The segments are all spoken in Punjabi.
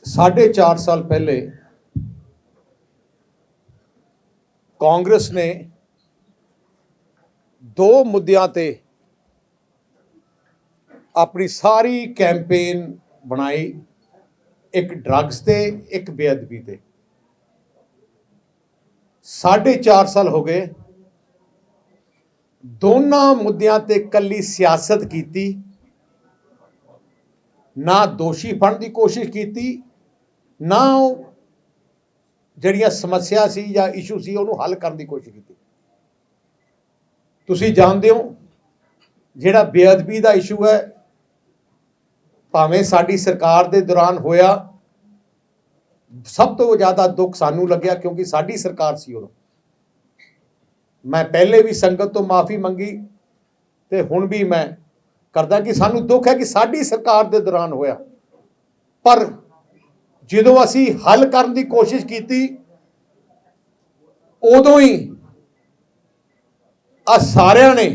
4.5 साल पहले कांग्रेस ने दो मुद्दों ते अपनी सारी कैंपेन बनाई, एक ड्रग्स ते एक बेअदबी ते। 4.5 साल हो गए, दोनों मुद्दों ते कली सियासत की, ना दोषी फड़न की कोशिश की, ना जड़ियां समस्या सी या इशू सी उन्होंने हल करने की कोशिश की। तुसी जानते हो जिहड़ा बेअदबी का इशू है, भावें साडी सरकार दे दौरान होया, सब तो ज़्यादा दुख सानू लग्या क्योंकि साडी सरकार सी उदों। मैं पहले भी संगत तो माफ़ी मंगी ते हुण भी मैं करदा कि सानू दुख है कि साडी सरकार दे दौरान होया, पर जदों असी हल करने की कोशिश की उदों ही सारिਆਂ ने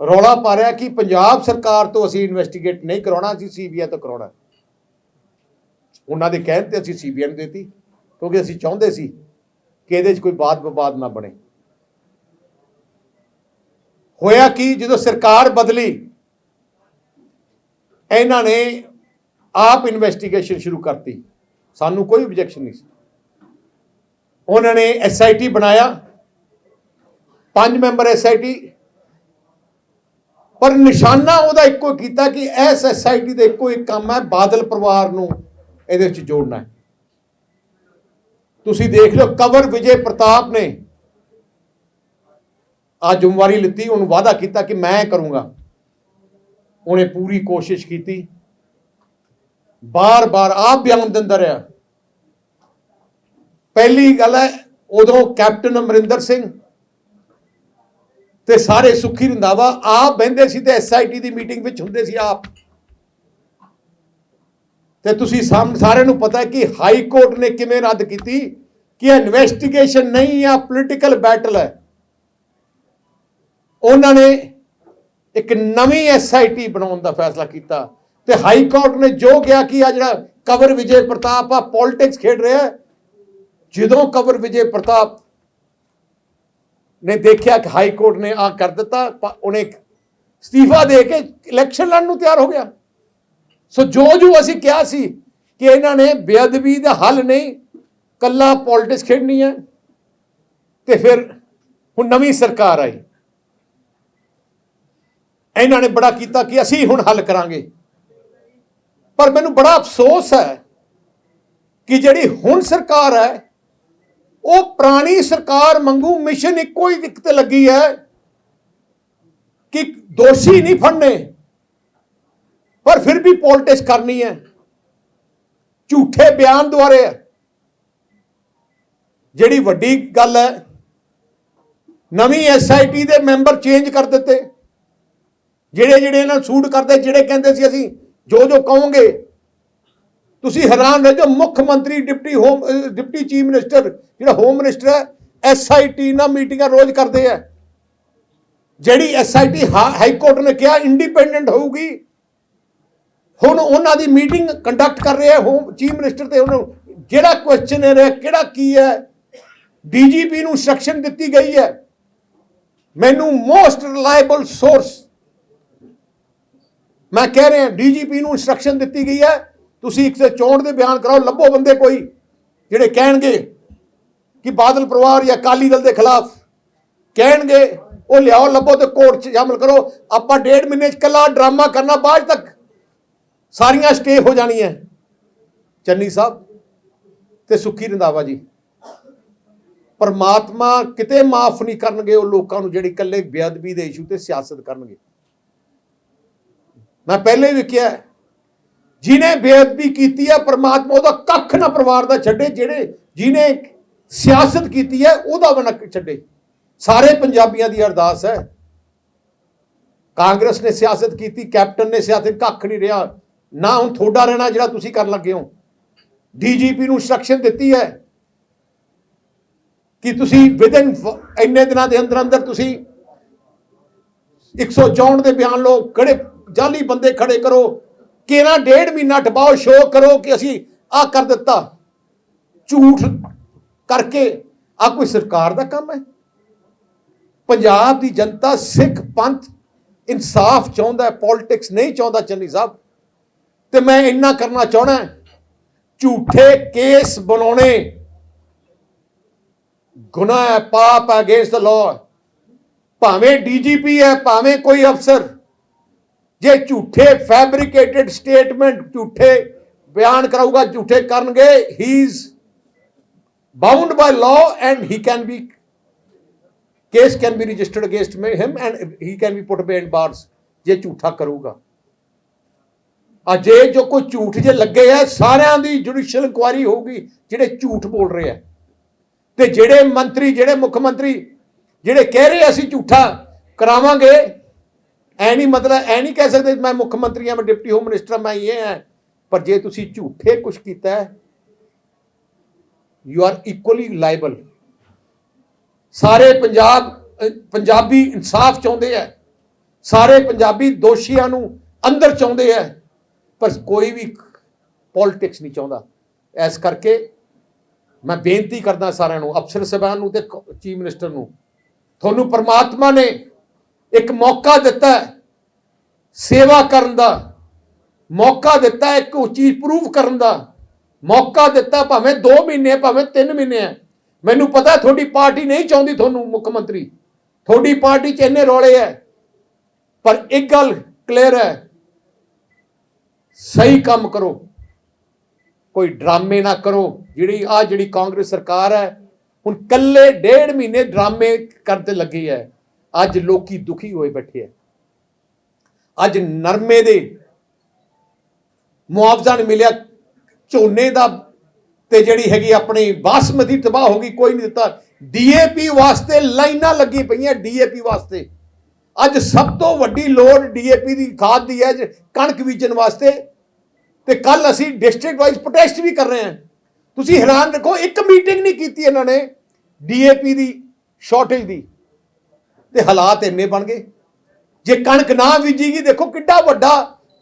रौला पा रहा कि पंजाब सरकार तो असी इन्वेस्टिगेट नहीं कराना, असी CBI तो कराना। उन्होंने कहते असी CBI देती क्योंकि असी चाहते सी कि ये कोई बात विवाद ना बने। होया कि जो सरकार बदली, इन्हों ने आप इन्वेस्टिगेशन शुरू करती, सानू कोई ऑब्जेक्शन नहीं। उन्होंने SIT बनाया, 5 मैंबर SIT, पर निशाना उहदा इक्को कीता कि इस SIT का इक्को एक काम है बादल परिवार नूं इहदे विच जोड़ना है। तुसीं देख लो, कंवर विजय प्रताप ने आ जिम्मेवारी लिती, उन्होंने वादा किया कि मैं करूँगा। उन्हें पूरी कोशिश की, बार बार आप बयान दिंदा रहा। पहली गल है, उदों कैप्टन अमरिंदर सिंह ते सारे सुखी रंधावा आप बहिंदे सी ते SIT की मीटिंग विच हुंदे सी आप। ते तुसीं सारे नूं पता है कि हाई कोर्ट ने किवें रद्द की कि इन्वेस्टिगेशन नहीं है, पोलिटिकल बैटल है। उन्होंने एक नवी SIT बनाने का फैसला किया ते हाई कोर्ट ने जो कहा कि आ जिहड़ा कंवर विजय प्रताप आ पॉलिटिक्स खेड रहा है। जदों कंवर विजय प्रताप ने देखा कि हाई कोर्ट ने आ कर दिता, उन्हें इस्तीफा दे के इलैक्शन लड़न तैयार हो गया। सो जो असी कहा सी कि इन्होंने बेअदबी का हल नहीं, कला पॉलिटिक्स खेडनी है, तो फिर हुण नवी सरकार आई, इन्होंने बड़ा किया कि असी हुण हल करांगे। पर मैनूं बड़ा अफसोस है कि जिहड़ी हुण सरकार है वो पुरानी सरकार वांगू मिशन इक्को ही एक ते लगी है कि दोषी नहीं फड़ने, पर फिर भी पॉलिटिक्स करनी है, झूठे बयान द्वारे। जिहड़ी वड्डी गल है, नवी SIT दे मैंबर चेंज कर दिते, ਜਿਹੜੇ ਇਹਨਾਂ सूट करते, ਜਿਹੜੇ ਕਹਿੰਦੇ ਸੀ ਅਸੀਂ जो कहोगे। तुसी हैरान रह जाओ, मुख्य मंत्री डिप्टी चीफ मिनिस्टर जो होम मिनिस्टर है SIT ना मीटिंग रोज करते हैं। जिहड़ी SIT हाई कोर्ट ने कहा इंडिपेंडेंट होगी, हुण उन्हां दी मीटिंग कंडक्ट कर रहे हैं होम चीफ मिनिस्टर ते उन्होंने जिहड़ा क्वेश्चन है किहड़ा की है, DGP नूं इंस्ट्रक्शन दी गई है। मैनू मोस्ट रिलायबल सोर्स मैं कह रहा DGP नूं इंस्ट्रक्शन दी गई है, तुसीं 164 दे बयान कराओ, लभो बंदे कोई जिहड़े कहणगे कि बादल परिवार या अकाली दल के खिलाफ कहणगे, वो लियाओ लभो तो कोर्ट च शामिल करो। आपां 1.5 महीने कला ड्रामा करना, बाद तक सारियां स्टे हो जानियां। चन्नी साहब ते सुखी रंधावा जी, परमात्मा किते माफ नहीं करनगे वो लोगों नूं जिहड़े कल्ले बेअदबी दे इशू ते सियासत करनगे। मैं पहले भी कहा, जिन्हें बेअदबी की है परमात्मा उहदा कख ना परिवार का छड्डे, जिन्हें सियासत की है उहदा भी ना छड्डे। सारे पंजाबियों की अरदास है। कांग्रेस ने सियासत की, कैप्टन ने सियासत, कख नहीं रहा ना हुण थोड़ा रहना जिहड़ा तुसीं कर लगे हो। DGP नूं इंस्ट्रक्शन दी है कि तुसीं विदिन इन्ने दिनों के अंदर अंदर तुसीं 164 के बयान लो, कड़े जाली बंदे खड़े करो, केना 1.5 महीना टपाओ, शो करो कि असी आ कर दिता, झूठ करके आ कोई सरकार का काम है? पंजाब की जनता, सिख पंथ इंसाफ चाहता है, पॉलिटिक्स नहीं चाहता चन्नी साहब। तो मैं इन्ना करना चाहना, झूठे केस बनाने गुनाह है, पाप है, अगेंस्ट द लॉ। भावें डीजीपी है, भावें कोई अफसर, जे झूठे फैब्रिकेटेड स्टेटमेंट, झूठे बयान कराऊगा, झूठे करनगे, he is bound by law and he can be, case can be registered against him and he can be put behind bars जे झूठा करूगा। जे जो कोई झूठ जे लगे है, सारिਆਂ ਦੀ जुडिशियल इंक्वायरी होगी ਜਿਹੜੇ झूठ बोल रहे हैं। ਤੇ ਜਿਹੜੇ ਮੰਤਰੀ, ਜਿਹੜੇ ਮੁੱਖ ਮੰਤਰੀ ਜਿਹੜੇ ਕਹਿ ਰਹੇ ਅਸੀਂ ਝੂਠਾ ਕਰਾਵਾਂਗੇ, ਐ ਨਹੀਂ ਮਤਲਬ ਐ ਨਹੀਂ ਕਹਿ ਸਕਦੇ ਮੈਂ ਮੁੱਖ ਮੰਤਰੀ ਹਾਂ, ਮੈਂ ਡਿਪਟੀ ਹੋਮ ਮਿਨਿਸਟਰ, ਮੈਂ ਇਹ ਹਾਂ। ਪਰ ਜੇ ਤੁਸੀਂ ਝੂਠੇ ਕੁਝ ਕੀਤਾ ਹੈ, ਯੂ ਆਰ ਇਕੁਅਲੀ ਲਾਇਬਲ। ਸਾਰੇ ਪੰਜਾਬੀ ਇਨਸਾਫ ਚਾਹੁੰਦੇ ਆ, ਸਾਰੇ ਪੰਜਾਬੀ ਦੋਸ਼ੀਆਂ ਨੂੰ ਅੰਦਰ ਚਾਹੁੰਦੇ ਆ, ਪਰ ਕੋਈ ਵੀ ਪੋਲਿਟਿਕਸ ਨਹੀਂ ਚਾਹੁੰਦਾ। ਇਸ ਕਰਕੇ मैं बेनती करदा सारिਆਂ ਨੂੰ, अफसर साहबान ਨੂੰ ਤੇ चीफ मिनिस्टर ਨੂੰ, ਤੁਹਾਨੂੰ परमात्मा ने एक मौका दिता है सेवा करन दा, मौका दिता है एक चीज़ प्रूव करन दा, मौका दिता, भावें 2 महीने भावें 3 महीने है। मैनू पता थोड़ी पार्टी नहीं चाहती ਤੁਹਾਨੂੰ मुख्यमंत्री, थोड़ी पार्टी च इन्ने रौले है, पर एक गल क्लियर है, सही काम करो, कोई ड्रामे ना करो। जी कांग्रेस सरकार है हुण कल्ले 1.5 महीने ड्रामे करते लगी है। अज लोग दुखी होए बैठे है, अज नरमे दे मुआवजा नहीं मिलिया, झोने का ते जिहड़ी हैगी अपनी बासमती तबाह हो गई, कोई नहीं दिता। डीएपी वास्ते लाइनां लगी पईयां, डीएपी वास्ते अज सब तो वड्डी लोड़ डीएपी की खाद दी है कणक बीजन वास्ते। ते कल असी डिस्ट्रिक्ट वाइज प्रोटेस्ट भी कर रहे हैं। तुसी हैरान रखो, एक मीटिंग नहीं की इन्होंने डीएपी की शॉर्टेज की, ते हालात इन्ने बन गए। जे कणक ना बीजीगी, देखो किड्डा वड्डा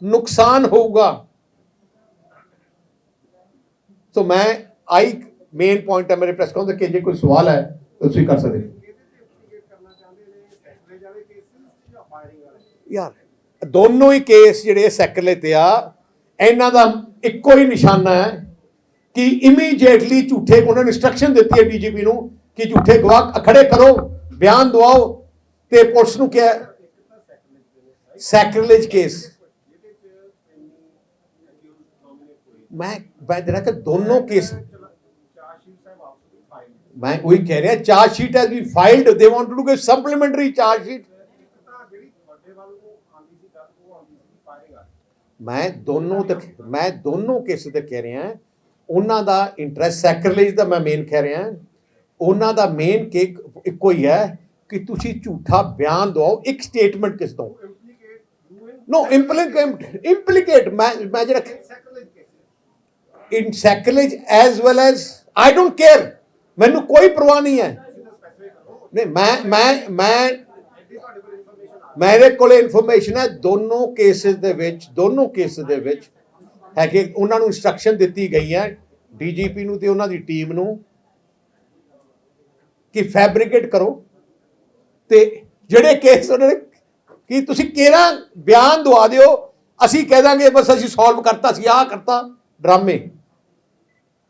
नुकसान होगा। तो मैं आई मेन पॉइंट है मेरे प्रेस कॉन्फ्रेंस के, जे कोई सवाल है तो तुसी कर सकते। यार दोनों ही केस जिहड़े सैकले ते आ, इन्हां दा इक्को ही निशाना है कि इमीडिएटली झूठे, उन्होंने इंस्ट्रक्शन दी है डीजीपी नूं कि झूठे गवाह खड़े करो, बयान दवाओ। ते पुलिस नूं क्या सैक्रिलेज केस, मैं जरा कि दोनों केस, मैं वही कह रहा, chargesheet has been filed, they want to do a supplementary chargesheet. मैं दोनों केस ते कह रहा, उन्हां दा इंटरस्ट सैक्रिलेज दा मैं मेन कह रहा, उन्हां दा मेन इक्को ही है कि तुसी झूठा बयान दो, एक स्टेटमेंट किस दो। नो इंप्लीकेट मैं जरा in sacrilege as well as I don't care, मैनू कोई परवाह नहीं है। नहीं मैं मेरे को इन्फॉर्मेशन है दोनों केसेस दे विच है कि उन्होंने इंस्ट्रक्शन दी गई है डीजीपी नूं ते उन्हां दी टीम नूं कि फैब्रिकेट करो, ते जिहड़े केस उन्होंने कि तुसीं केरा बयान दवा दिओ, असीं कह दांगे बस असीं सॉल्व करता, असीं आ करता। ड्रामे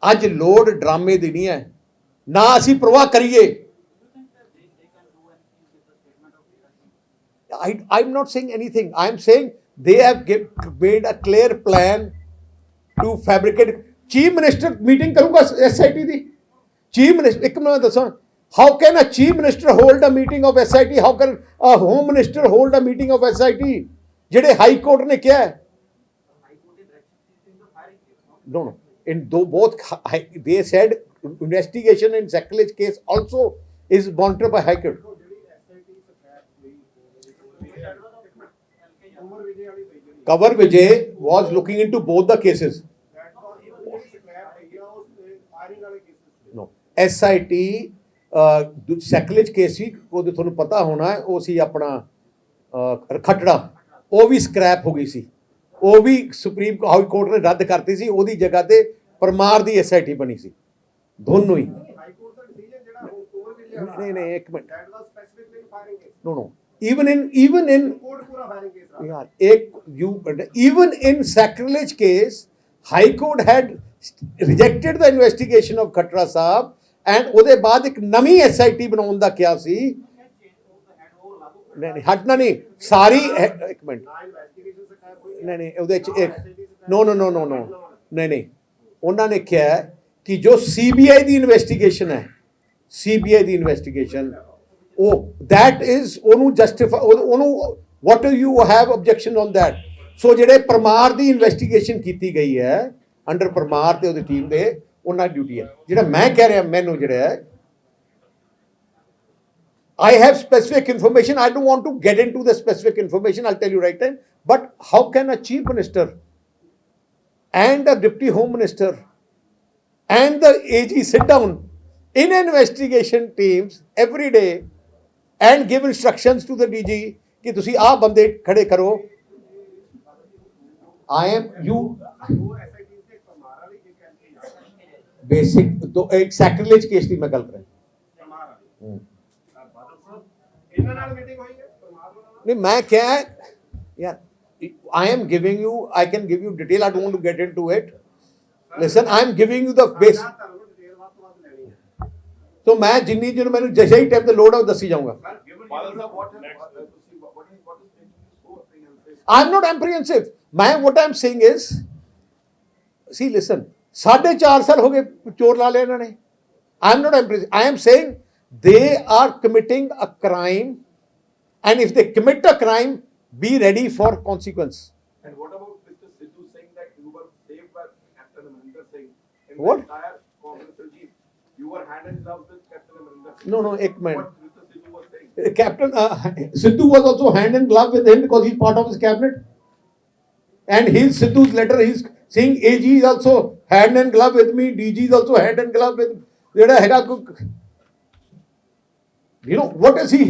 अज लोड़ ड्रामे दी नहीं है, ना असीं परवाह करिए। I'm not saying anything. I'm saying they have made a clear plan to fabricate. Chief Minister meeting करूँगा SIT दी। Chief Minister एक मिनट दसो, how can a Chief Minister hold a meeting of SIT? How can a Home Minister hold a meeting of SIT? जिहड़े High Court ने क्या है? No. In both they said investigation in sacrilege case also is monitored by High Court. Kanwar Vijay was looking into both the cases. No, SIT sacrilege case ही ਤੁਹਾਨੂੰ ਪਤਾ ਹੋਣਾ ਹੈ, ਉਹ ਸੀ ਆਪਣਾ ਖੱਟੜਾ, ਉਹ ਵੀ ਸਕ੍ਰੈਪ ਹੋ ਗਈ ਸੀ। ਉਹ ਵੀ ਸੁਪਰੀਮ ਹਾਈ ਕੋਰਟ ਨੇ ਰੱਦ ਕਰਤੀ ਸੀ, ਉਹਦੀ ਜਗ੍ਹਾ ਤੇ ਪਰਮਾਰ ਦੀ ਐਸਆਈਟੀ ਬਣੀ ਸੀ, ਦੋਨੋਂ ਹੀ। ਨਹੀਂ ਨਹੀਂ ਇੱਕ minute, no no, even in यार एक you even in sacrilege case high court had rejected the investigation of Khatra साहब and ਉਹਦੇ ਬਾਅਦ ਇੱਕ ਨਵੀਂ SIT ਬਣਾਉਣ ਦਾ ਕਿਹਾ ਸੀ। नहीं नहीं हटना नहीं सारी, एक मिनट, नहीं नहीं ਉਹਦੇ ਚ ਇੱਕ no no no no no नहीं नहीं, ਉਹਨਾਂ ਨੇ ਕਿਹਾ ਕਿ ਜੋ CBI ਦੀ ਇਨਵੈਸਟੀਗੇਸ਼ਨ ਹੈ, CBI ਦੀ ਇਨਵੈਸਟੀਗੇਸ਼ਨ, ਉਹ that is ਉਹਨੂੰ ਜਸਟੀਫਾਈ, ਉਹਨੂੰ what do you have objection on that? So ਜਿਹੜੇ ਪਰਮਾਰ ਦੀ ਇਨਵੈਸਟੀਗੇਸ਼ਨ ਕੀਤੀ ਗਈ ਹੈ ਅੰਡਰ ਪਰਮਾਰ ਤੇ ਉਹਦੀ ਟੀਮ ਦੇ, ਉਹਨਾਂ ਦੀ ਡਿਊਟੀ ਹੈ। ਜਿਹੜਾ ਮੈਂ ਕਹਿ ਰਿਹਾ, ਮੈਨੂੰ ਜਿਹੜਾ ਹੈ, I have specific information, I don't want to get into the specific information, I'll tell you right then, but how can a chief minister and a deputy home minister and the AG sit down in investigation teams every day and give instructions to the DG कि तुसी आ बंदे खड़े करो? I am you basic तो एक sacrilege केस की मैं गल कर नहीं, मैं क्या यार, I am giving you, I can give you detail, I don't want to get into it. Listen, I am giving you the base. तो मैं जिन्नी जो मैंने जैसे ही टाइम पे लोड है दसी जाऊंगा। I am not apprehensive. मैं what I am saying is, see listen, 4.5 साल हो गए चोर ला लिया इन्होंने। I am not apprehensive. I am saying they are committing a crime, and if they commit a crime, be ready for consequence. And what about Mr. Sidhu saying that you were saved by Captain Amarinder Singh? In What? the entire Congress regime, you were hand in glove with Captain Amarinder Singh. No, एक minute. What Mr. Sidhu was saying? Captain Sidhu was also hand in glove with him because he's part of his cabinet. And his Sidhu's letter, he's saying AG is also hand in glove with me, DG is also hand in glove with ਜਿਹੜਾ ਹੈਗਾ you know what is he?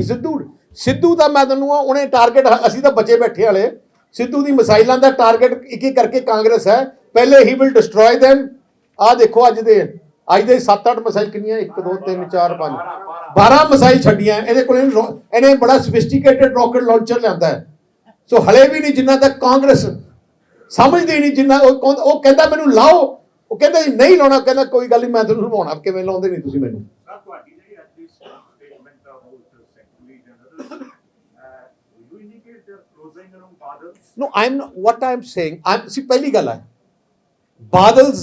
Sidhu ਦਾ ਮੈਂ ਤੁਹਾਨੂੰ ਉਹਨੇ ਟਾਰਗੇਟ, ਅਸੀਂ ਤਾਂ ਬੱਚੇ ਬੈਠੇ ਵਾਲੇ, ਸਿੱਧੂ ਦੀ ਮਿਸਾਈਲਾਂ ਦਾ ਟਾਰਗੇਟ ਇੱਕ ਇੱਕ ਕਰਕੇ ਕਾਂਗਰਸ ਹੈ। ਪਹਿਲੇ ਹੀ ਵਿਲ ਡਿਸਟਰੋਏ them। ਆਹ ਦੇਖੋ ਅੱਜ ਦੇ 7-8 ਮਿਸਾਈਲ ਕਿੰਨੀਆਂ, 1 2 3 4 5 12 ਮਿਸਾਈਲ ਛੱਡੀਆਂ ਇਹਦੇ ਕੋਲ। ਇਹਨੇ ਬੜਾ ਸਫਿਸਟੀਕੇਟਡ ਰਾਕਟ ਲਾਂਚਰ ਲਿਆਂਦਾ ਹੈ। ਸੋ ਹਲੇ ਵੀ ਨਹੀਂ ਜਿੰਨਾ ਤੱਕ ਕਾਂਗਰਸ ਸਮਝਦੀ ਨਹੀਂ, ਜਿੰਨਾ ਉਹ ਕਹਿੰਦਾ ਮੈਨੂੰ ਲਾਓ, ਉਹ ਕਹਿੰਦਾ ਨਹੀਂ ਲਾਉਣਾ, ਕਹਿੰਦਾ ਕੋਈ ਗੱਲ ਨਹੀਂ ਮੈਂ ਤੁਹਾਨੂੰ ਲਵਾਉਣਾ, ਕਿਵੇਂ ਲਾਉਂਦੇ ਨਹੀਂ ਤੁਸੀਂ ਮੈਨੂੰ। No, I'm not, what I'm saying, see ਪਹਿਲੀ ਗੱਲ ਹੈ, ਬਾਦਲਸ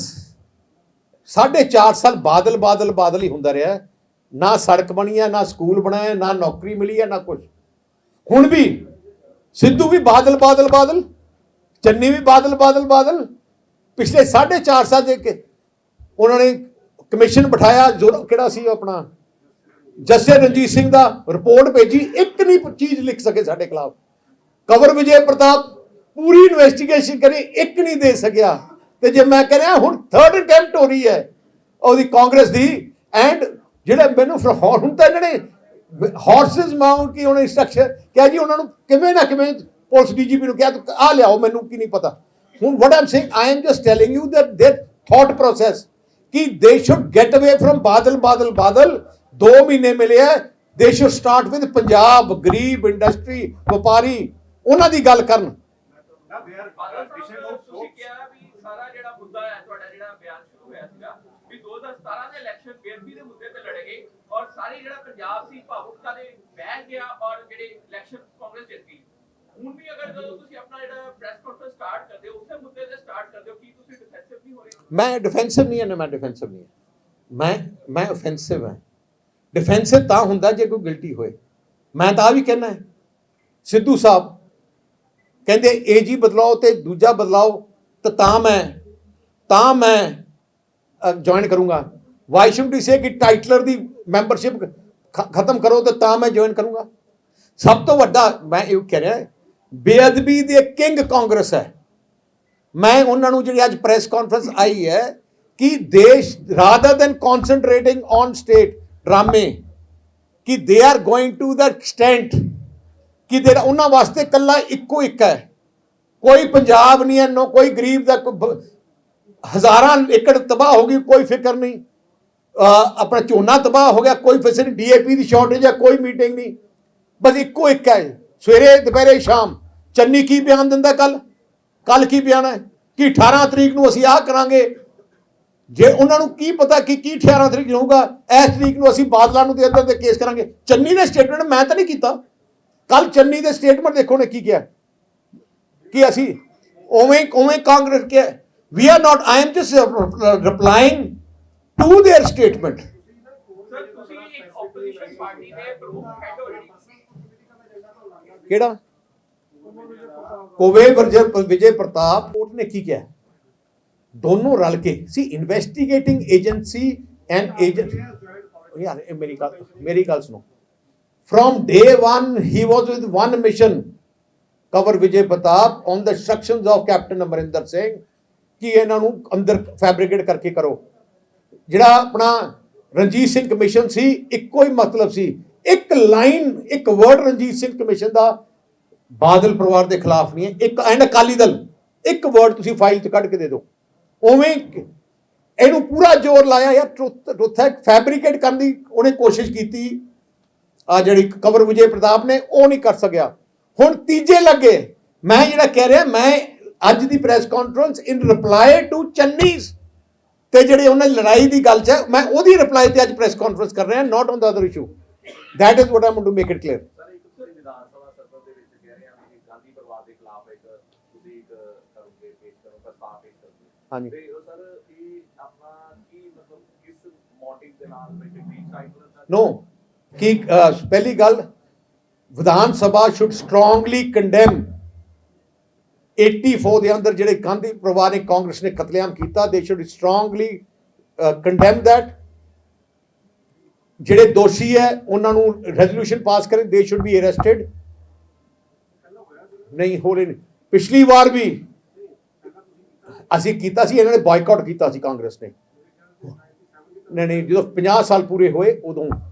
4.5 ਸਾਲ ਬਾਦਲ ਹੀ ਹੁੰਦਾ ਰਿਹਾ, ਨਾ ਸੜਕ ਬਣੀ ਹੈ, ਨਾ ਸਕੂਲ ਬਣਾਇਆ, ਨਾ ਨੌਕਰੀ ਮਿਲੀ ਹੈ, ਨਾ ਕੁਝ। ਹੁਣ ਵੀ ਸਿੱਧੂ ਵੀ ਬਾਦਲ, ਚੰਨੀ ਵੀ ਬਾਦਲ। ਪਿਛਲੇ 4.5 ਸਾਲ ਦੇ ਕੇ ਉਹਨਾਂ ਨੇ ਕਮਿਸ਼ਨ ਬਿਠਾਇਆ, ਜੋ ਕਿਹੜਾ ਸੀ ਆਪਣਾ ਜਸਟਿਸ ਰਣਜੀਤ ਸਿੰਘ ਦਾ, ਰਿਪੋਰਟ ਭੇਜੀ, ਇੱਕ ਨਹੀਂ ਚੀਜ਼ ਲਿਖ ਸਕੇ ਸਾਡੇ ਖਿਲਾਫ। ਕੰਵਰ ਵਿਜੇ ਪ੍ਰਤਾਪ ਪੂਰੀ ਇਨਵੈਸਟੀਗੇਸ਼ਨ ਕਰੀ, ਇੱਕ ਨਹੀਂ ਦੇ ਸਕਿਆ। ਤੇ ਜੇ ਮੈਂ ਕਹਿ ਰਿਹਾ ਹੁਣ 3rd ਅਟੈਂਪਟ ਹੋ ਰਹੀ ਹੈ ਉਹਦੀ ਕਾਂਗਰਸ ਦੀ, ਐਂਡ ਜਿਹੜੇ ਮੈਨੂੰ ਫਿਰ ਹੁਣ ਤਾਂ ਇਹਨਾਂ ਨੇ ਹਾਰਸਿਸ ਮਾਊਂਟ ਕੀ ਉਹਨੇ ਇੰਸਟਰਕਸ਼ਨ ਕਿਹਾ ਜੀ ਉਹਨਾਂ ਨੂੰ ਕਿਵੇਂ ਨਾ ਕਿਵੇਂ ਪੁਲਿਸ ਡੀਜੀਪੀ ਨੂੰ ਕਿਹਾ ਆ ਲਿਆਓ, ਮੈਨੂੰ ਕੀ ਨਹੀਂ ਪਤਾ। ਹੁਣ what I'm saying, I am just telling you that their thought process ਕਿ they should get away from Badal 2 ਮਹੀਨੇ ਮਿਲੇ ਆ, they should start with Punjab, ਗਰੀਬ, ਇੰਡਸਟਰੀ, ਵਪਾਰੀ, ਉਹਨਾਂ ਦੀ ਗੱਲ ਕਰਨ। ਤੁਸੀਂ ਕਿਹਾ ਵੀ ਸਾਰਾ ਜਿਹੜਾ ਮੁੱਦਾ ਹੈ ਤੁਹਾਡਾ ਜਿਹੜਾ ਬਿਆਨ ਸ਼ੁਰੂ ਹੋਇਆ ਸੀਗਾ ਵੀ 2017 ਦੇ ਇਲੈਕਸ਼ਨ ਬੇਅਦਬੀ ਦੇ ਮੁੱਦੇ ਤੇ ਲੜੇ ਗਏ ਔਰ ਸਾਰੀ ਜਿਹੜਾ ਪੰਜਾਬ ਸੀ ਭਾਵੁਕਤਾ ਦੇ ਬਹਿ ਗਿਆ ਔਰ ਜਿਹੜੇ ਇਲੈਕਸ਼ਨ ਕਾਂਗਰਸ ਜਿੱਤ ਗਈ। ਹੁਣ ਵੀ ਅਗਰ ਜਦੋਂ ਤੁਸੀਂ ਆਪਣਾ ਜਿਹੜਾ ਪ੍ਰੈਸ ਕਾਨਫਰੰਸ ਸਟਾਰਟ ਕਰਦੇ ਹੋ ਉਸੇ ਮੁੱਦੇ ਤੇ ਸਟਾਰਟ ਕਰਦੇ ਹੋ, ਕੀ ਤੁਸੀਂ ਡਿਫੈਂਸਿਵ ਨਹੀਂ ਹੋ ਰਹੇ? ਮੈਂ ਡਿਫੈਂਸਿਵ ਨਹੀਂ ਹਾਂ, ਮੈਂ ਡਿਫੈਂਸਿਵ ਨਹੀਂ ਹਾਂ, ਮੈਂ ਆਫੈਂਸਿਵ ਹਾਂ। ਡਿਫੈਂਸਿਵ ਤਾਂ ਹੁੰਦਾ ਜੇ ਕੋਈ ਗਿਲਟੀ ਹੋਏ। ਮੈਂ ਤਾਂ ਵੀ ਕਹਿਣਾ ਹੈ, ਸਿੱਧੂ ਸਾਹਿਬ ਕਹਿੰਦੇ AG ਬਦਲਾਓ ਤੇ ਦੂਜਾ ਬਦਲਾਓ ਤਾਂ ਮੈਂ ਜੁਆਇਨ ਕਰੂੰਗਾ। ਵਾਈ ਸ਼ੁਡ ਯੂ ਸੇ ਕਿ ਟਾਈਟਲਰ ਦੀ ਮੈਂਬਰਸ਼ਿਪ ਖਤਮ ਕਰੋ ਤੇ ਤਾਂ ਮੈਂ ਜੁਆਇਨ ਕਰੂੰਗਾ। ਸਭ ਤੋਂ ਵੱਡਾ ਮੈਂ ਇਹ ਕਹਿ ਰਿਹਾ, ਬੇਅਦਬੀ ਦੇ ਕਿੰਗ ਕਾਂਗਰਸ ਹੈ। ਮੈਂ ਉਹਨਾਂ ਨੂੰ ਜਿਹੜੀ ਅੱਜ ਪ੍ਰੈਸ ਕਾਨਫਰੰਸ ਆਈ ਹੈ ਕਿ ਦੇਸ਼ rather than concentrating on state ਡਰਾਮੇ ਕਿ they are going to the extent ਕਿ ਉਹਨਾਂ ਵਾਸਤੇ ਕੱਲਾ ਇੱਕੋ ਇੱਕ ਹੈ, ਕੋਈ ਪੰਜਾਬ ਨਹੀਂ ਹੈ, ਨੋ ਕੋਈ ਗਰੀਬ ਦਾ ਹਜ਼ਾਰਾਂ ਏਕੜ ਤਬਾਹ ਹੋ ਗਈ, ਕੋਈ ਫਿਕਰ ਨਹੀਂ। ਆਪਣਾ ਝੋਨਾ ਤਬਾਹ ਹੋ ਗਿਆ, ਕੋਈ ਫਸਲ ਨਹੀਂ, ਡੀਏਪੀ ਦੀ ਸ਼ਾਰਟੇਜ ਹੈ, ਕੋਈ ਮੀਟਿੰਗ ਨਹੀਂ। ਬਸ ਇੱਕੋ ਇੱਕ ਹੈ, ਸਵੇਰੇ ਦੁਪਹਿਰੇ ਸ਼ਾਮ। ਚੰਨੀ ਕੀ ਬਿਆਨ ਦਿੰਦਾ ਕੱਲ ਕੀ ਬਿਆਨ ਹੈ ਕਿ 18 ਤਰੀਕ ਨੂੰ ਅਸੀਂ ਆਹ ਕਰਾਂਗੇ। ਜੇ ਉਹਨਾਂ ਨੂੰ ਕੀ ਪਤਾ ਕਿ ਕੀ 18 ਤਰੀਕ ਨੂੰ ਹੋਊਗਾ, ਇਸ ਤਰੀਕ ਨੂੰ ਅਸੀਂ ਬਾਦਲਾਂ ਨੂੰ ਦੇ ਅੰਦਰ ਤੇ ਕੇਸ ਕਰਾਂਗੇ। ਚੰਨੀ ਨੇ ਸਟੇਟਮੈਂਟ ਮੈਂ ਤਾਂ ਨਹੀਂ ਕੀਤਾ। ਕੱਲ ਚੰਨੀ ਦੇ ਸਟੇਟਮੈਂਟ ਦੇਖੋ ਨੇ ਕੀ ਕਿਹਾ ਕਿ ਅਸੀਂ ਉਵੇਂ ਕਾਂਗਰਸ ਕੇ we are not, I am just replying to their statement. Sir ਤੁਸੀਂ ਇੱਕ ਆਪੋਜੀਸ਼ਨ ਪਾਰਟੀ ਦੇ ਪ੍ਰਮੁੱਖ ਹੈਡ ਹੋ ਰਹੇ ਕਿਹੜਾ ਕੋਵੇ ਵਿਜੇ ਪ੍ਰਤਾਪ ਕੋਰਟ ਨੇ ਕੀ ਕਿਹਾ? ਦੋਨੋਂ ਰਲ ਕੇ ਸੀ ਇਨਵੈਸਟੀਗੇਟਿੰਗ ਏਜੰਸੀ ਐਂਡ ਏਜੰਟ। ਯਾਰ ਇਹ ਮੇਰੀ ਗੱਲ ਸੁਣੋ। from day one he was with one mission, cover Vijay Pratap on the instructions of Captain Amarinder Singh ਕਿ ਇਹਨਾਂ ਨੂੰ ਅੰਦਰ ਫੈਬਰਿਕੇਟ ਕਰਕੇ ਕਰੋ। ਜਿਹੜਾ ਆਪਣਾ ਰਣਜੀਤ ਸਿੰਘ ਕਮਿਸ਼ਨ ਸੀ, ਇੱਕੋ ਹੀ ਮਤਲਬ ਸੀ, ਇੱਕ ਲਾਈਨ ਇੱਕ ਵਰਡ ਰਣਜੀਤ ਸਿੰਘ ਕਮਿਸ਼ਨ ਦਾ ਬਾਦਲ ਪਰਿਵਾਰ ਦੇ ਖਿਲਾਫ ਨਹੀਂ ਹੈ। ਇੱਕ ਐਂਡ ਅਕਾਲੀ ਦਲ, ਇੱਕ ਵਰਡ ਤੁਸੀਂ ਫਾਈਲ 'ਚ ਕੱਢ ਕੇ ਦੇ ਦਿਓ। ਉਵੇਂ ਇਹਨੂੰ ਪੂਰਾ ਜ਼ੋਰ ਲਾਇਆ ਯਾਰ, ਟਰੁੱਥ ਹੈ ਫੈਬਰਿਕੇਟ ਕਰਨ ਦੀ ਉਹਨੇ ਕੋਸ਼ਿਸ਼ ਕੀਤੀ। ਆ ਜਿਹੜੀ ਕਵਰ ਵਿਜੇ ਪ੍ਰਤਾਪ ਨੇ ਉਹ ਨਹੀਂ ਕਰ ਸਕਿਆ। ਹੁਣ ਤੀਜੇ ਲੱਗੇ। ਮੈਂ ਜਿਹੜਾ ਕਹਿ ਰਿਹਾ, ਮੈਂ ਅੱਜ ਦੀ press conference in reply to Channi's ਤੇ ਜਿਹੜੇ ਉਹਨਾਂ ਦੀ ਲੜਾਈ ਦੀ ਗੱਲ 'ਚ ਹੈ, ਮੈਂ ਉਹਦੀ ਰਿਪਲਾਈ ਤੇ ਅੱਜ ਪ੍ਰੈਸ ਕਾਨਫਰੰਸ ਕਰ ਰਿਹਾ, not on the other issue. That is what I want to make it clear. Sir ਇੱਕ ਤੁਸੀਂ ਵਿਧਾਨ ਸਭਾ ਸਦਰ ਦੇ ਵਿੱਚ ਕਹਿ ਰਹੇ ਹਾਂ ਕਿ ਗਾਂਧੀ ਪਰਿਵਾਰ ਦੇ ਖਿਲਾਫ ਇੱਕ ਤੁਸੀਂ ਇੱਕ ਕਰੋਗੇ, ਪੇਸ਼ ਕਰੋ, ਪ੍ਰਸਤਾਵ ਪੇਸ਼ ਕਰੋਗੇ। ਹਾਂਜੀ ਤੇ ਉਹ ਸਰ ਇਹ ਆਪਣਾ ਕੀ ਮਤਲਬ ਕਿਸ ਮੋਟਿਵ ਦੇ ਨਾਲ ਵਿੱਚ ਵੀ ਸਾਈਕਲ ਨੋ ਕਿ ਪਹਿਲੀ ਗੱਲ, Vidhan Sabha should strongly condemn 84 ਦੇ ਅੰਦਰ ਜਿਹੜੇ ਗਾਂਧੀ ਪਰਿਵਾਰ ਨੇ ਕਾਂਗਰਸ ਨੇ ਕਤਲੇਆਮ ਕੀਤਾ। ਦੇ ਸ਼ੁੱਡ ਸਟਰੋਂਗਲੀ ਕੰਡੈਮ ਦੈਟ। ਜਿਹੜੇ ਦੋਸ਼ੀ ਹੈ ਉਹਨਾਂ ਨੂੰ ਰੈਜ਼ੋਲੂਸ਼ਨ ਪਾਸ ਕਰੇ, ਦੇ ਸ਼ੁੱਡ ਬੀ ਅਰੈਸਟਡ। ਨਹੀਂ ਹੋ ਰਹੇ। ਪਿਛਲੀ ਵਾਰ ਵੀ ਅਸੀਂ ਕੀਤਾ ਸੀ, ਇਹਨਾਂ ਨੇ ਬਾਈਕਾਟ ਕੀਤਾ ਸੀ ਕਾਂਗਰਸ ਨੇ। ਨਹੀਂ ਜਦੋਂ 50 ਸਾਲ ਪੂਰੇ ਹੋਏ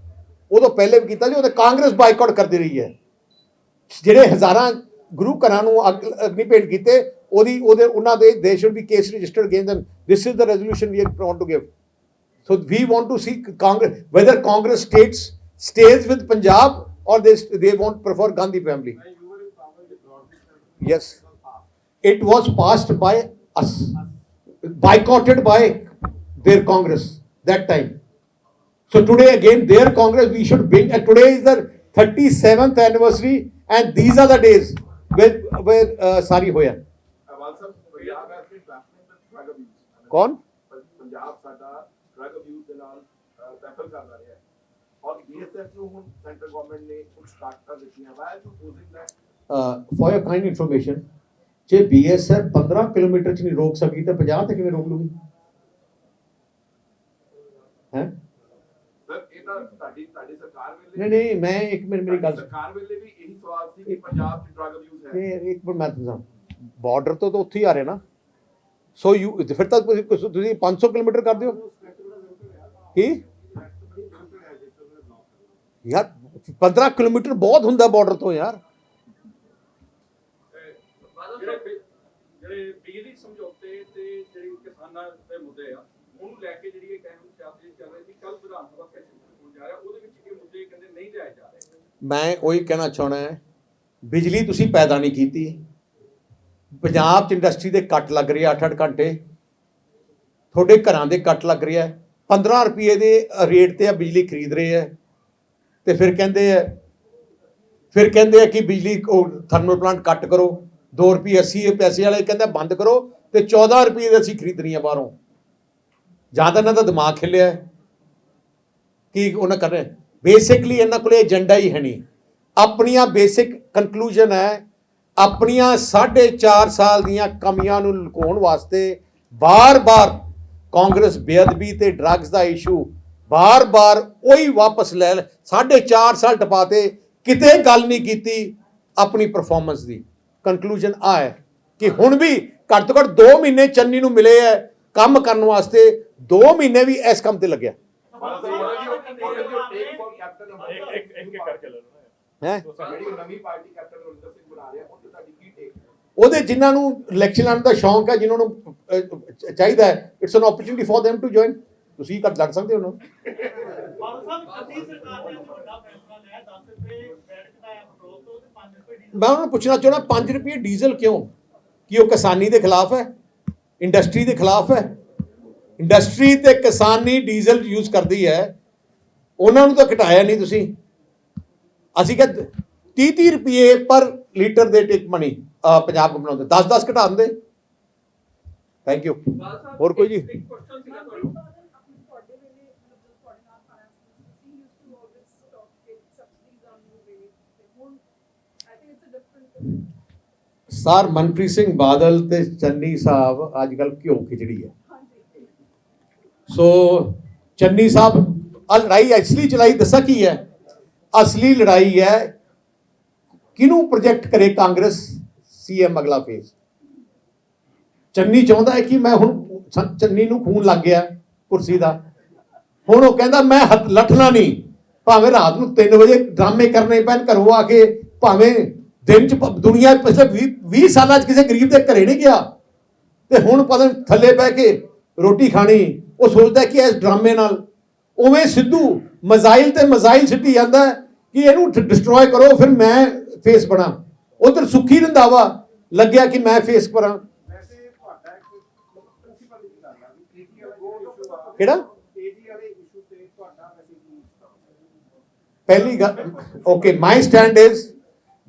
ਉਦੋਂ ਪਹਿਲੇ ਵੀ ਕੀਤਾ ਜੀ। ਉਹਦੇ ਕਾਂਗਰਸ ਬਾਈਕਾਟ ਕਰਦੀ ਰਹੀ ਹੈ। ਜਿਹੜੇ ਹਜ਼ਾਰਾਂ ਗੁਰੂ ਘਰਾਂ ਨੂੰ ਅਗਨੀ ਭੇਟ ਕੀਤੇ, ਉਹਨਾਂ ਦੇ ਦੇ should be case registered against them. This is the resolution we want to give. So we want to see Congress, whether Congress stays with Punjab or they won't prefer Gandhi family. Yes, it was passed by us, boycotted by their Congress that time. So today again their Congress we should bring, and today is the 37th anniversary and these are the days where sari hoya. ਅਵਾਲ Sahib Punjab ਹੈ ਕਿ ਡਰਗ ਅਬਿਊਜ਼ ਕੌਣ? ਪੰਜਾਬ ਸਾਡਾ ਡਰਗ ਅਬਿਊਜ਼ ਦੇ ਨਾਲ ਟੈਕਲ ਕਰਦਾ ਰਿਹਾ ਹੈ ਔਰ ਬੀਐਸਐਫ ਨੂੰ ਹੁਣ ਸੈਂਟਰ ਗਵਰਨਮੈਂਟ ਨੇ ਕੁਝ ਤਾਕਤਾਂ ਦਿੱਤੀਆਂ। Why are you posing that? For your kind information, ਜੇ BSF 15 ਕਿਲੋਮੀਟਰ 'ਚ ਨਹੀਂ ਰੋਕ ਸਕੀ ਤਾਂ 50 ਤੇ ਕਿਵੇਂ ਰੋਕ ਲੂਗੀ? ਹੈ ਸਰ ਇਹ ਤਾਂ ਤੁਹਾਡੀ ਸਰਕਾਰ ਵੇਲੇ ਨਹੀਂ ਮੈਂ ਇੱਕ ਮਿੰਟ ਮੇਰੀ ਗੱਲ ਸਰਕਾਰ ਵੇਲੇ ਵੀ ਇਹੀ ਸਵਾਲ ਸੀ ਕਿ ਪੰਜਾਬ 'ਚ ਡਰਗ ਅਬਿਊਜ਼ ਹੈ। ਇਹ ਇੱਕ ਮਿੰਟ ਮੈਂ ਦੱਸਾਂ, ਬਾਰਡਰ ਤੋਂ ਤਾਂ ਉੱਥੇ ਹੀ ਆ ਰਹੇ ਨਾ। ਸੋ ਯੂ ਫਿਰ ਤਾਂ ਤੁਸੀਂ 500 ਕਿਲੋਮੀਟਰ ਕਰ ਦਿਓ ਕੀ ਯਾਰ? 15 ਕਿਲੋਮੀਟਰ ਬਹੁਤ ਹੁੰਦਾ ਬਾਰਡਰ ਤੋਂ ਯਾਰ। ਜਿਹੜੇ ਬਿਜਲੀ ਸਮਝੌਤੇ ਤੇ ਜਿਹੜੀ ਕਿਸਾਨਾਂ ਦੇ ਮੁੱਦੇ ਆ, ਉਹਨੂੰ ਲੈ ਕੇ ਜਿਹੜੀ ਇੱਕ ਅਹਿਮ ਚਰਚਾ ਚੱਲ ਰਹੀ ਸੀ। ਕੱਲ ਵਿਧਾਨ ਸਭਾ ਸੈਸ਼ਨ ਹੋਣ ਜਾ ਰਿਹਾ, ਉਹਦੇ ਵਿੱਚ ਇਹ ਮੁੱਦੇ ਕਹਿੰਦੇ ਨਹੀਂ ਲਿਆਏ ਜਾ ਰਹੇ। ਮੈਂ ਉਹੀ ਕਹਿਣਾ ਚਾਹੁੰਦਾ ਹੈ, ਬਿਜਲੀ ਤੁਸੀਂ ਪੈਦਾ ਨਹੀਂ ਕੀਤੀ। ਪੰਜਾਬ 'ਚ ਇੰਡਸਟਰੀ ਦੇ ਕੱਟ ਲੱਗ ਰਹੇ 8-8 ਘੰਟੇ, ਤੁਹਾਡੇ ਘਰਾਂ ਦੇ ਕੱਟ ਲੱਗ ਰਿਹਾ। 15 ਰੁਪਏ ਦੇ ਰੇਟ ਤੇ ਆ ਬਿਜਲੀ ਖਰੀਦ ਰਹੇ ਹੈ ਤੇ ਫਿਰ ਕਹਿੰਦੇ ਆ ਕਿ ਬਿਜਲੀ ਥਰਮਲ ਪਲਾਂਟ ਕੱਟ ਕਰੋ। 2 ਰੁਪਏ 80 ਪੈਸੇ ਵਾਲੇ ਕਹਿੰਦਾ ਬੰਦ ਕਰੋ ਤੇ 14 ਰੁਪਏ ਦੇ ਅਸੀਂ ਖਰੀਦਣੀ ਆ ਬਾਹਰੋਂ। ਜਾਂ ਤਾਂ ਇਹਨਾਂ ਦਾ ਦਿਮਾਗ ਖਿਲਿਆ ਕਿ ਉਹਨਾਂ ਕਰ ਰਹੇ। ਬੇਸਿਕਲੀ ਇਹਨਾਂ ਕੋਲ ਏਜੰਡਾ ਹੀ ਹੈ ਨਹੀਂ। ਆਪਣੀਆਂ ਬੇਸਿਕ ਕਨਕਲੂਜਨ ਹੈ, ਆਪਣੀਆਂ 4.5 ਸਾਲ ਦੀਆਂ ਕਮੀਆਂ ਨੂੰ ਲੁਕਾਉਣ ਵਾਸਤੇ ਬਾਰ-ਬਾਰ ਕਾਂਗਰਸ ਬੇਅਦਬੀ ਤੇ ਡਰੱਗਸ ਦਾ ਇਸ਼ੂ ਬਾਰ-ਬਾਰ ਉਹੀ ਵਾਪਸ ਲੈ 4.5 ਸਾਲ ਟਪਾਤੇ, ਕਿਤੇ ਗੱਲ ਨਹੀਂ ਕੀਤੀ ਆਪਣੀ ਪਰਫਾਰਮੈਂਸ ਦੀ। ਕਨਕਲੂਜਨ ਆ ਹੈ ਕਿ ਹੁਣ ਵੀ ਘੱਟ ਤੋਂ ਘੱਟ 2 ਮਹੀਨੇ ਚੰਨੀ ਨੂੰ ਮਿਲੇ ਹੈ ਕੰਮ ਕਰਨ ਵਾਸਤੇ। 2 ਮਹੀਨੇ ਵੀ ਇਸ ਕੰਮ ਤੇ ਲੱਗਿਆ ਹੈ। ਜਿਹੜੀ ਨਵੀਂ ਪਾਰਟੀ ਕੈਪਟਨ ਅਮਰਿੰਦਰ ਸਿੰਘ ਬਣਾ ਰਿਹਾ, ਉਹ ਤੁਹਾਡੀ ਕੀ ਟੇਕ ਹੈ? ਉਹਦੇ ਜਿਨ੍ਹਾਂ ਨੂੰ ਇਲੈਕਸ਼ਨ ਲੜਨ ਦਾ ਸ਼ੌਂਕ ਹੈ, ਜਿਨ੍ਹਾਂ ਨੂੰ ਚਾਹੀਦਾ ਹੈ, it's an opportunity for them to join. ਤੁਸੀਂ ਘੱਟ ਲੜ ਸਕਦੇ ਹੋ ਨਾ। ਮੈਂ ਉਹਨਾਂ ਨੂੰ ਪੁੱਛਣਾ ਚਾਹੁੰਦਾ 5 ਰੁਪਏ ਡੀਜ਼ਲ ਕਿਉਂ? ਕੀ ਉਹ ਕਿਸਾਨੀ ਦੇ ਖਿਲਾਫ ਹੈ, ਇੰਡਸਟਰੀ ਦੇ ਖਿਲਾਫ ਹੈ? ਇੰਡਸਟਰੀ ਤੇ ਕਿਸਾਨੀ ਡੀਜ਼ਲ ਯੂਜ਼ ਕਰਦੀ ਹੈ, ਉਹਨਾਂ ਨੂੰ ਤਾਂ ਘਟਾਇਆ ਨਹੀਂ ਤੁਸੀਂ। ਅਸੀਂ ਕਿ 30 ਰੁਪਏ ਪਰ ਲੀਟਰ ਦੇ ਟਿਕ ਮਨੀ ਪੰਜਾਬ ਬਣਾਉਂਦੇ, 10 ਘਟਾ ਦਿੰਦੇ। Thank you. ਹੋਰ ਕੋਈ ਜੀ? ਇੱਕ ਕੁਐਸਚਨ ਸੀਗਾ ਤੁਹਾਨੂੰ। ਸਰ ਮਨਪ੍ਰੀਤ ਸਿੰਘ ਬਾਦਲ ਤੇ ਚੰਨੀ ਸਾਹਿਬ ਅੱਜ ਕੱਲ ਘਿਓ ਖਿਚੜੀ ਹੈ। ਸੋ ਚੰਨੀ ਸਾਹਿਬ ਲੜਾਈ ਅਸਲੀ ਚਲਾਈ ਦੱਸਾਂ ਕੀ ਹੈ? ਅਸਲੀ ਲੜਾਈ ਹੈ ਕਿਹਨੂੰ ਪ੍ਰੋਜੈਕਟ ਕਰੇ ਕਾਂਗਰਸ ਸੀਐਮ ਅਗਲਾ ਫੇਸ। ਚੰਨੀ ਚਾਹੁੰਦਾ ਹੈ ਕਿ ਮੈਂ ਹੁਣ ਚੰਨੀ ਨੂੰ ਖੂਨ ਲੱਗ ਗਿਆ ਕੁਰਸੀ ਦਾ, ਹੁਣ ਉਹ ਕਹਿੰਦਾ ਮੈਂ ਲੱਠਣਾ ਨਹੀਂ, ਭਾਵੇਂ ਰਾਤ ਨੂੰ 3 ਵਜੇ ਡਰਾਮੇ ਕਰਨੇ ਪੈਣ ਘਰੋਂ ਆ ਕੇ, ਭਾਵੇਂ ਦਿਨ ਚ ਦੁਨੀਆ ਪਿਛਲੇ 20 ਸਾਲਾਂ ਚ ਕਿਸੇ ਗਰੀਬ ਦੇ ਘਰੇ ਨਹੀਂ ਗਿਆ, ਤੇ ਹੁਣ ਪਤਾ ਥੱਲੇ ਬਹਿ ਕੇ ਰੋਟੀ ਖਾਣੀ। ਉਹ ਸੋਚਦਾ ਕਿ ਇਸ ਡਰਾਮੇ ਨਾਲ ਉਵੇਂ ਸਿੱਧੂ ਮਜ਼ਾਈਲ ਤੇ ਮਜ਼ਾਈਲ ਸਿੱਟੀ ਜਾਂਦਾ ਕਿ ਇਹਨੂੰ ਡਿਸਟਰੋਏ ਕਰੋ, ਫਿਰ ਮੈਂ ਫੇਸ ਬਣਾ। ਉਧਰ ਸੁੱਖੀ ਰੰਧਾਵਾ ਲੱਗਿਆ ਕਿ ਮੈਂ ਫੇਸ ਕਰਾਂ। ਵੈਸੇ ਤੁਹਾਡਾ ਇੱਕ ਪ੍ਰਿੰਸੀਪਲ ਦੀ ਗੱਲ ਆ ਵੀ ਏਜੀ ਵਾਲਾ ਇਸ਼ੂ ਆ, ਕਿਹੜਾ ਏਜੀ ਵਾਲੇ ਇਸ਼ੂ ਤੇ ਤੁਹਾਡਾ ਵੈਸੇ ਕੀ ਪਹਿਲੀ ਗੱਲ? Okay, my stand is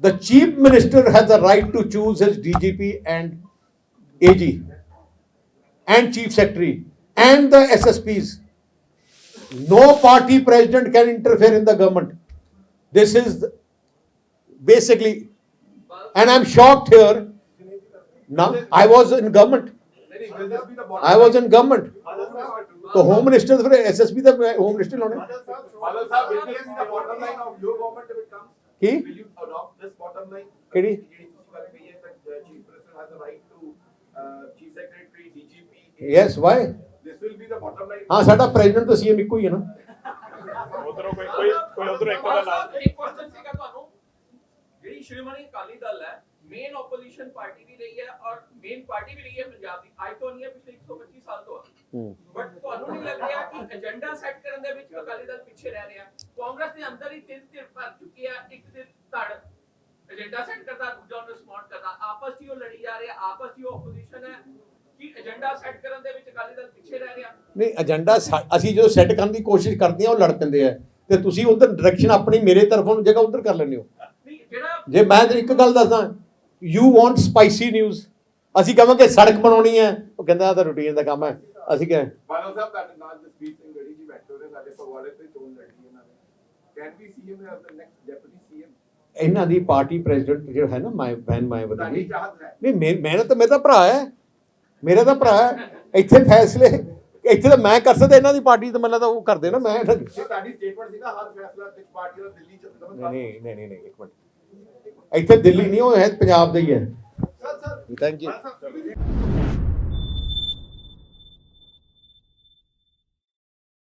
the chief minister has the right to choose his DGP and AG and chief secretary and the SSPs. No party president can interfere in the government. This is basically, and I'm shocked here. Now I was in government. I was in government. तो होम मिनिस्टर फिर SSP ਦਾ होम मिनिस्टर ਲਾਉਣੇ। ਬਾਦਲ ਸਾਹਿਬ will this be the bottom line of your government if it comes? Ki Will you adopt this bottom line? ਕਿਹੜੀ? ਜਿਹੜੀ ਤੁਸੀਂ ਗੱਲ ਕਹੀ ਹੈ that chief minister has the right to chief secretary, DGP. Yes, why? This will be the bottom line. ਹਾਂ, ਸਾਡਾ ਪ੍ਰੈਜ਼ੀਡੈਂਟ ਤਾਂ ਸੀਐਮ ਇੱਕੋ ਹੀ ਹੈ ਨਾ। ਉਧਰੋਂ ਕੋਈ ਉਧਰੋਂ ਇੱਕ ਦਾ ਨਾਮ। ਇੱਕ ਕੁਐਸਚਨ ਸੀਗਾ ਤੁਹਾਨੂੰ। ਜਿਹੜੀ ਸ਼੍ਰੋਮਣੀ ਅਕਾਲੀ ਦਲ ਹੈ, ਮੇਨ ਆਪੋਜੀਸ਼ਨ ਪਾਰਟੀ ਵੀ ਰਹੀ ਹੈ ਔਰ ਮੇਨ ਪਾਰਟੀ ਵੀ ਰਹੀ ਹੈ ਪੰਜਾਬ ਦੀ, ਅੱਜ ਤੋਂ ਨਹੀਂ ਹੈ, ਪਿਛਲੇ 125 ਸਾਲ ਤੋਂ। ਬਟ ਤੁਹਾਨੂੰ ਨਹੀਂ ਲੱਗ ਰਿਹਾ ਕਿ ਏਜੰਡਾ ਸੈੱਟ ਕਰਨ ਦੇ ਵਿੱਚ ਅਕਾਲੀ ਦਲ ਪਿੱਛੇ ਰਹਿ ਰਿਹਾ? ਕਾਂਗਰਸ ਦੇ ਅੰਦਰ ਹੀ 3 ਧਿਰ ਭਰ ਚੁੱਕੀ ਹੈ, ਇੱਕ ਧਿਰ ਧੜ ਏਜੰਡਾ ਸੈੱਟ ਕਰਦਾ, ਦੂਜਾ ਉਹਨੂੰ ਰਿਸਪੌਂਡ ਕਰਦਾ, ਆਪਸ 'ਚ ਹੀ ਉਹ ਲੜੀ ਜਾ ਰਹੇ, ਆਪਸ 'ਚ ਹੀ ਉਹ ਆਪੋਜੀਸ਼ਨ ਹੈ। ਕਿ ਏਜੰਡਾ ਸੈੱਟ ਕਰਨ ਦੇ ਵਿੱਚ ਅਕਾਲੀ ਦਲ ਪਿੱਛੇ ਰਹਿ ਰਿਹਾ? ਨਹੀਂ, ਏਜੰਡਾ ਅਸੀਂ ਜਦੋਂ ਸੈੱਟ ਕਰਨ ਦੀ ਕੋਸ਼ਿਸ਼ ਕਰਦੇ ਹਾਂ ਉਹ ਲੜ ਪੈਂਦੇ ਆ, ਤੇ ਤੁਸੀਂ ਉਧਰ ਡਾਇਰੈਕਸ਼ਨ ਆਪਣੀ ਮੇਰੇ ਤਰਫੋਂ ਜਗ੍ਹਾ ਉਧਰ ਕਰ ਲੈਂਦੇ ਹੋ। ਨਹੀਂ, ਜਿਹੜਾ ਜੇ ਮੈਂ ਤੇ ਇੱਕ ਗੱਲ ਦੱਸਦਾ, ਯੂ ਵਾਂਟ ਸਪਾਈਸੀ ਨਿਊਜ਼, ਅਸੀਂ ਕਹਾਂਗੇ ਸੜਕ ਬਣਾਉਣੀ ਹੈ, ਉਹ ਕਹਿੰਦਾ ਆ ਤਾਂ ਰੂਟੀਨ ਦਾ ਕੰਮ ਹੈ। ਅਸੀਂ ਕਹੇ ਬਾਦਲ ਸਾਹਿਬ ਤੁਹਾਡੇ ਨਾਲ ਜਸਵੀਰ ਸਿੰਘ ਗੜੀ ਜੀ ਬੈਠੇ ਹੋਏ, ਸਾਡੇ ਫਗਵਾੜੇ ਤੋਂ ਚੋਣ ਲੜੀ ਇਹਨਾਂ ਨੇ। Can we see him as the next deputy CM? ਇਹਨਾਂ ਦੀ ਪਾਰਟੀ ਪ੍ਰੈਜ਼ੀਡੈਂਟ ਜਿਹੜਾ ਹੈ ਨਾ ਮਾਇਆਵਤੀ, ਤੁਹਾਡੀ ਚਾਹਤ ਹੈ? ਨਹੀਂ ਮੇਰਾ ਭਰਾ ਹੈ, ਮੇਰਾ ਤਾਂ ਭਰਾ ਹੈ। ਇੱਥੇ ਫੈਸਲੇ ਇੱਥੇ ਤਾਂ ਮੈਂ ਕਰ ਸਕਦਾ, ਇਹਨਾਂ ਦੀ ਪਾਰਟੀ ਤਾਂ ਮੈਨੂੰ ਤਾਂ ਉਹ ਕਰਦੇ ਨਾ। ਮੈਂ ਇਹ ਤੁਹਾਡੀ ਸਟੇਟਮੈਂਟ ਸੀ ਨਾ, ਹਰ ਫੈਸਲਾ ਇੱਕ ਪਾਰਟੀ ਦਾ ਦਿੱਲੀ ਚ ਨਹੀਂ, ਇੱਕ ਮਿੰਟ, ਇੱਥੇ ਦਿੱਲੀ ਨਹੀਂ, ਉਹ ਹੈ ਪੰਜਾਬ ਦਾ ਹੀ ਹੈ। Sir thank you.